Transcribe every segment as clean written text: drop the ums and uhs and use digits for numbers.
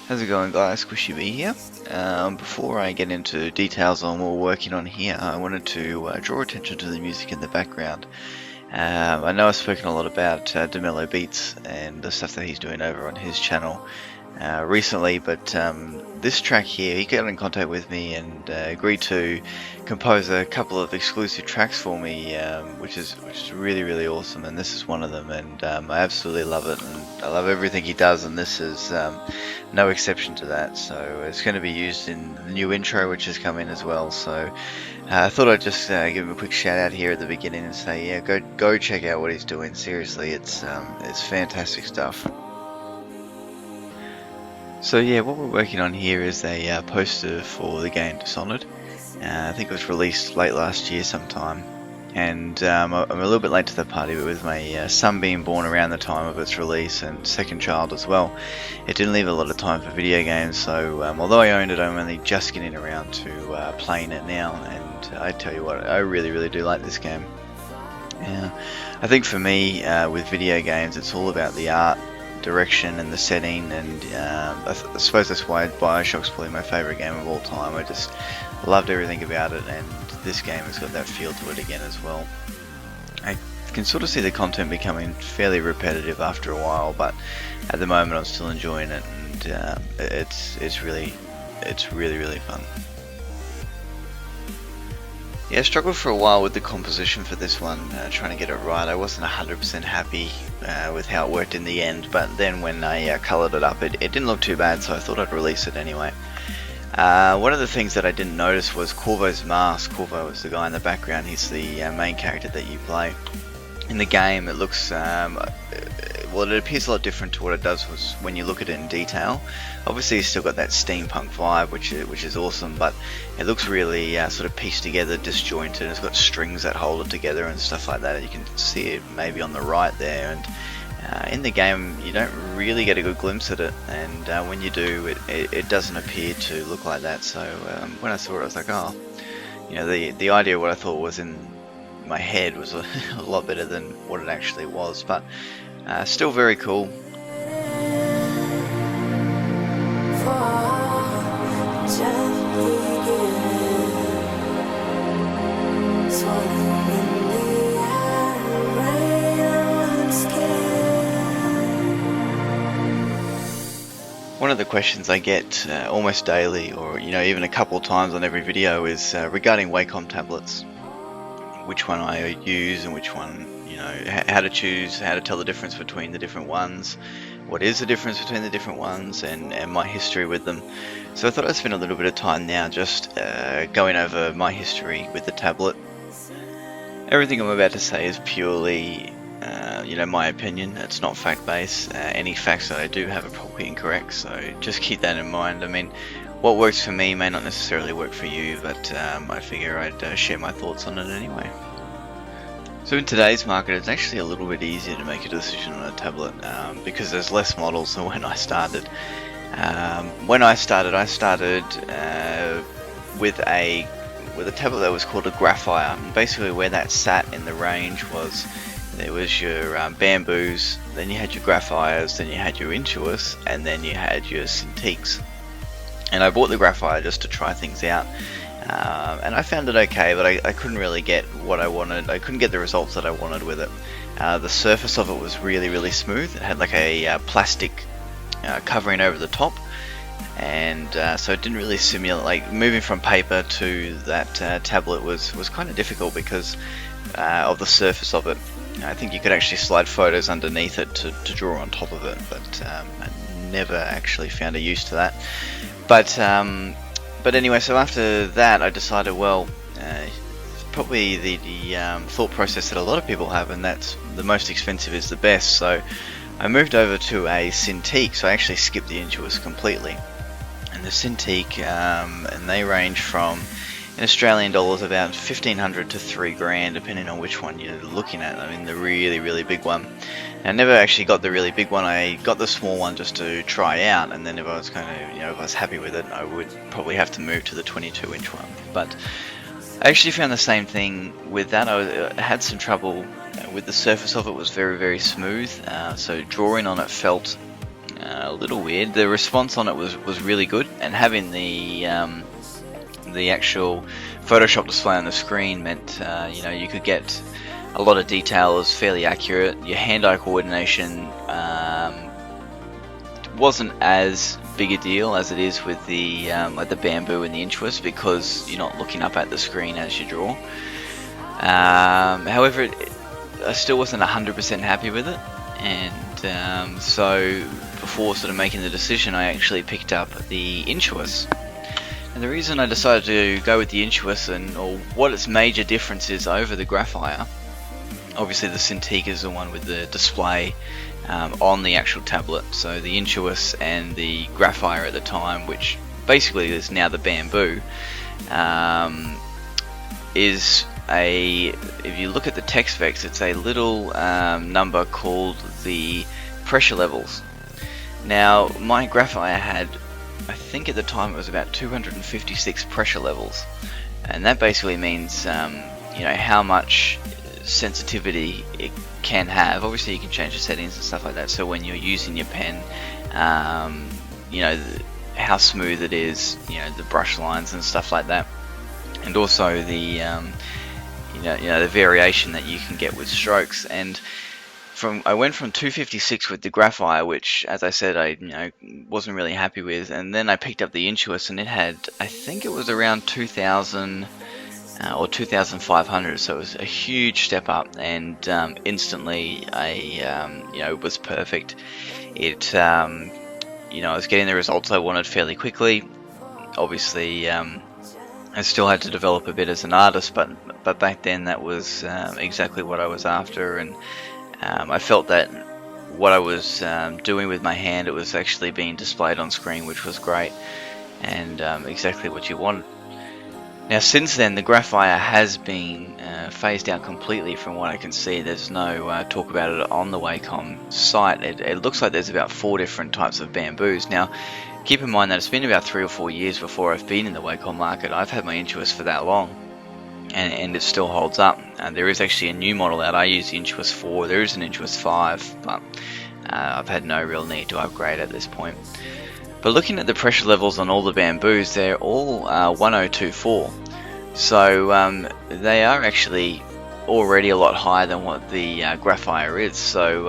How's it going, guys? Squishy B here. Before I get into details on what we're working on here, I wanted to draw attention to the music in the background. I know I've spoken a lot about DemeloBeats and the stuff that he's doing over on his channel recently, but this track here, he got in contact with me and agreed to compose a couple of exclusive tracks for me, which is really awesome, and this is one of them, and I absolutely love it, and I love everything he does, and this is no exception to that. So it's going to be used in the new intro, which has come in as well. So I thought I'd just give him a quick shout out here at the beginning and say, yeah, go check out what he's doing. Seriously, it's fantastic stuff. So yeah, what we're working on here is a poster for the game Dishonored. I think it was released late last year sometime, and I'm a little bit late to the party, but with my son being born around the time of its release and second child as well, it didn't leave a lot of time for video games. So although I owned it, I'm only just getting around to playing it now, and I tell you what, I really do like this game. I think for me, with video games, it's all about the art, direction and the setting, and I suppose that's why Bioshock's probably my favourite game of all time. I just loved everything about it, and this game has got that feel to it again as well. I can sort of see the content becoming fairly repetitive after a while, but at the moment I'm still enjoying it, and it's really fun. Yeah, I struggled for a while with the composition for this one, trying to get it right. I wasn't 100% happy with how it worked in the end, but then when I coloured it up, it didn't look too bad, so I thought I'd release it anyway. One of the things that I didn't notice was Corvo's mask. Corvo is the guy in the background. He's the main character that you play. In the game, it looks, well, it appears a lot different to what it does was when you look at it in detail. Obviously, it's still got that steampunk vibe, which is awesome, but it looks really sort of pieced together, disjointed. It's got strings that hold it together and stuff like that. You can see it maybe on the right there, and in the game, you don't really get a good glimpse at it, and when you do, it doesn't appear to look like that. So when I saw it, I was like, oh, you know, the idea of what I thought was in my head was a lot better than what it actually was, but still very cool. One of the questions I get almost daily, or even a couple of times on every video, is regarding Wacom tablets. Which one I use and which one, how to choose, how to tell the difference between the different ones, what is the difference between the different ones, and my history with them. So I thought I'd spend a little bit of time now just going over my history with the tablet. Everything I'm about to say is purely, my opinion. It's not fact-based. Any facts that I do have are probably incorrect, so just keep that in mind. I mean, what works for me may not necessarily work for you, but I figure I'd share my thoughts on it anyway. So in today's market, it's actually a little bit easier to make a decision on a tablet because there's less models than when I started. When I started with a tablet that was called a Graphire. And basically, where that sat in the range was there was your Bamboos, then you had your Graphires, then you had your Intuos, and then you had your Cintiqs. And I bought the Graphire just to try things out, and I found it okay, but I couldn't really get what I wanted. I couldn't get the results that I wanted with it. The surface of it was really smooth. It had like a plastic covering over the top, and so it didn't really simulate. Like moving from paper to that tablet was kind of difficult because of the surface of it. I think you could actually slide photos underneath it to draw on top of it, but I never actually found a use to that. But anyway, so after that I decided, well, probably the thought process that a lot of people have, and that's the most expensive is the best. So I moved over to a Cintiq, so I actually skipped the Intuos completely. And the Cintiq, and they range from, in Australian dollars, about 1,500 to $3,000, depending on which one you're looking at. I mean, the really big one. I never actually got the really big one. I got the small one just to try out, and then if I was if I was happy with it, I would probably have to move to the 22-inch one. But I actually found the same thing with that. I had some trouble with the surface of it. Was very smooth, so drawing on it felt a little weird. The response on it was really good, and having the actual Photoshop display on the screen meant you know, you could get a lot of detail. It was fairly accurate. Your hand-eye coordination wasn't as big a deal as it is with the like the bamboo and the Intuos, because you're not looking up at the screen as you draw. However, I still wasn't 100% happy with it, and so before sort of making the decision, I actually picked up the Intuos. And the reason I decided to go with the Intuos, or what its major difference is over the Graphire, obviously the Cintiq is the one with the display on the actual tablet. So the Intuos and the Graphire at the time, which basically is now the bamboo, is if you look at the text specs, it's a little number called the pressure levels. Now my Graphire had, I think at the time it was about 256 pressure levels, and that basically means you know, how much sensitivity it can have. Obviously you can change the settings and stuff like that, so when you're using your pen, you know, how smooth it is, you know, the brush lines and stuff like that, and also the you know, the variation that you can get with strokes. And I went from 256 with the Graphire, which, as I said, I wasn't really happy with, and then I picked up the Intuos, and it had, I think it was around 2000 or 2500, so it was a huge step up, and instantly it was perfect. It I was getting the results I wanted fairly quickly. Obviously I still had to develop a bit as an artist, but back then that was exactly what I was after, and I felt that what I was doing with my hand, it was actually being displayed on screen, which was great, and exactly what you want. Now since then, the Graphire has been phased out completely from what I can see. There's no talk about it on the Wacom site. It looks like there's about 4 different types of bamboos. Now keep in mind that it's been about 3 or 4 years before I've been in the Wacom market. I've had my Intuos for that long, and it still holds up. There is actually a new model out. I use the Intuos 4, there is an Intuos 5, but I've had no real need to upgrade at this point. But looking at the pressure levels on all the bamboos, they're all 1024, so they are actually already a lot higher than what the Graphire is. So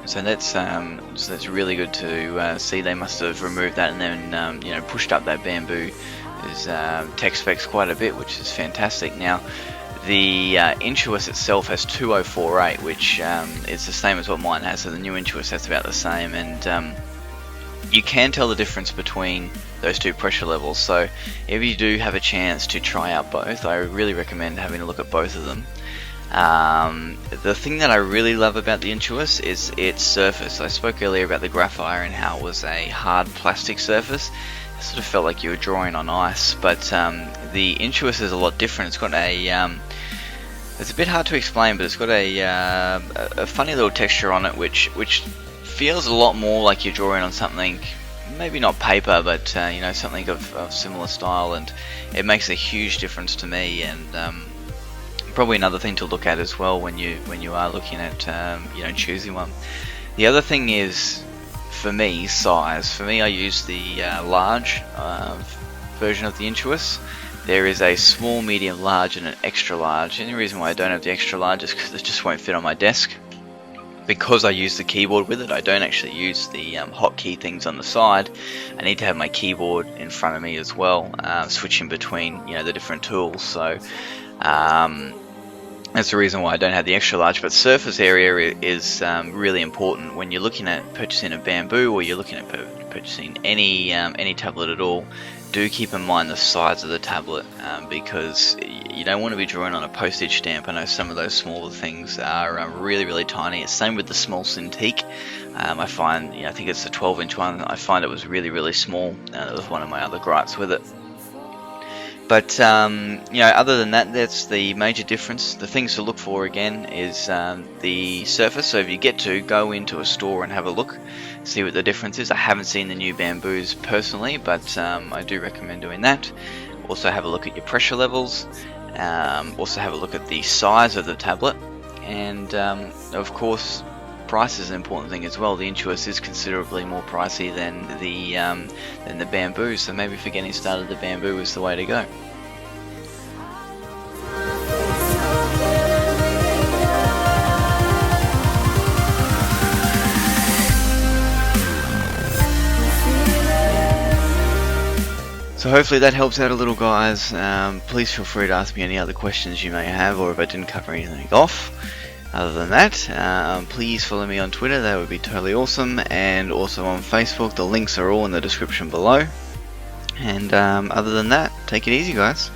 that's really good to see. They must have removed that and then pushed up that bamboo text specs quite a bit, which is fantastic. Now the Intuos itself has 2048, which is the same as what mine has, so the new Intuos has about the same, and you can tell the difference between those 2 pressure levels. So if you do have a chance to try out both, I really recommend having a look at both of them. The thing that I really love about the Intuos is its surface. I spoke earlier about the Graphire and how it was a hard plastic surface. It sort of felt like you were drawing on ice, but the Intuos is a lot different. It's got it's a bit hard to explain, but it's got a funny little texture on it, which feels a lot more like you're drawing on something, maybe not paper, but something of similar style, and it makes a huge difference to me. And probably another thing to look at as well when you are looking at choosing one. The other thing is, for me, size. For me, I use the large version of the Intuos. There is a small, medium, large, and an extra large. And the reason why I don't have the extra large is because it just won't fit on my desk. Because I use the keyboard with it, I don't actually use the hotkey things on the side. I need to have my keyboard in front of me as well, switching between the different tools. So that's the reason why I don't have the extra large. But surface area is really important when you're looking at purchasing a bamboo, or you're looking at purchasing any tablet at all. Do keep in mind the size of the tablet, because you don't want to be drawing on a postage stamp. I know some of those smaller things are really, really tiny. Same with the small Cintiq. I find, I think it's the 12-inch one, I find it was really, really small. That was one of my other gripes with it. But other than that, that's the major difference. The things to look for again is the surface. So if you get to go into a store and have a look, see what the difference is. I haven't seen the new bamboos personally, but I do recommend doing that. Also have a look at your pressure levels. Also have a look at the size of the tablet, and of course price is an important thing as well. The Intuos is considerably more pricey than the Bamboo, so maybe for getting started, the Bamboo is the way to go. So hopefully that helps out a little, guys. Please feel free to ask me any other questions you may have, or if I didn't cover anything off. Other than that, please follow me on Twitter, that would be totally awesome, and also on Facebook. The links are all in the description below. And other than that, take it easy, guys.